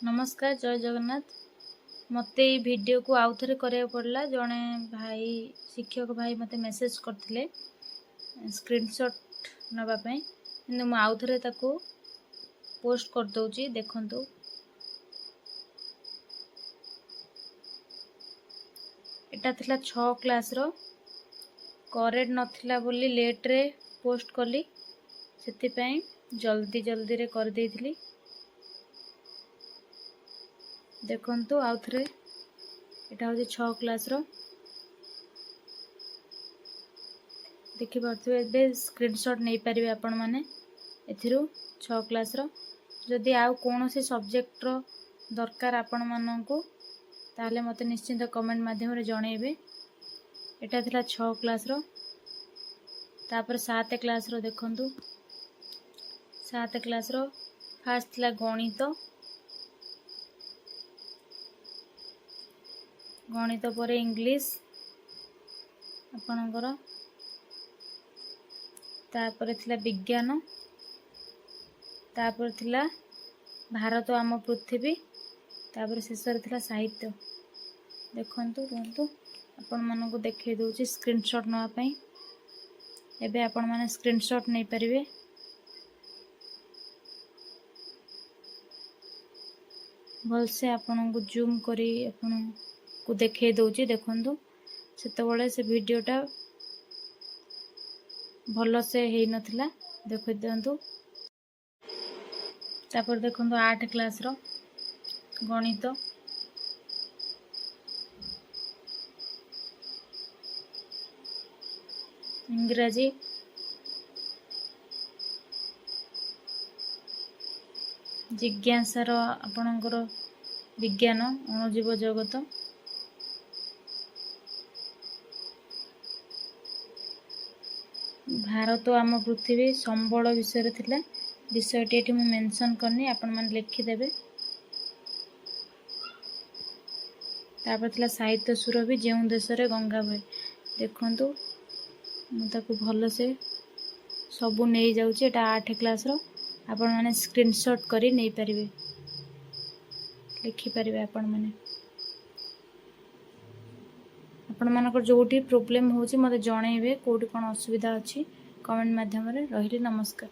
नमस्कार जय जगन्नाथ। मते ये वीडियो को आउ थे करा पड़ा जड़े भाई शिक्षक भाई मते मेसेज करते स्क्रीनशॉट नापी कि आउ थे पोस्ट कर दौची देखंतु। एटा थिला 6 क्लास रो करेक्ट नथिला बोली लेट रे पोस्ट कली से जल्दी जल्दी रे कर देइथिली। देखंतु आउ थे एटा होजे 6 क्लास रो देखि पारथुबे बे स्क्रीनशॉट नै परिबे आपण माने एथिरु 6 क्लास रो। जदि आउ कोनोसी सब्जेक्ट रो दरकार आपण माननकु ताले मते निश्चित कमेंट माध्यम रे जणेबे। एटा थिला 6 क्लास रो तापर 7 क्लास रो देखंतु 7 क्लास रो फास्ट थिला गणित पर इंग्लिश आपणकर तापर थिला विज्ञान तापर थिला भारत आम पृथ्वी तापर शेषर थिला साहित्य। देखंतु रुहंतु आपण मानकु देखै दउची स्क्रीनशॉट नवा पई। एबे आपण माने स्क्रीनशॉट नै परिबे। भल से आपण को जूम करी आपण को देखै दउची देखंतु सेतबेले से वीडियोटा भल से हेई नथिला देखै दियंतु। तापर देखंतु 8 क्लास रो गणित इंग्रजी जिज्ञासार आपणकर विज्ञान अणुजीव जगत भारत आम पृथ्वी संबल विषय थिला विषयटी एठी मैं मेंशन करनी आपण मान लिखिदेबे। तापर थिला साहित्य सुर भी जेउ देश रे गंगा भाई देखंतु मुझे भल से सबू नहीं जाऊँगी। एटा 8 क्लास रो आपण माने स्क्रीनशॉट करी नहीं पारिबे लिखि पारिबे। आपण माने आपण मानकर जोटी प्रॉब्लम होची मते जणेबे कोठी कोन असुविधा अछि कमेंट माध्यम रे। रहिली नमस्कार।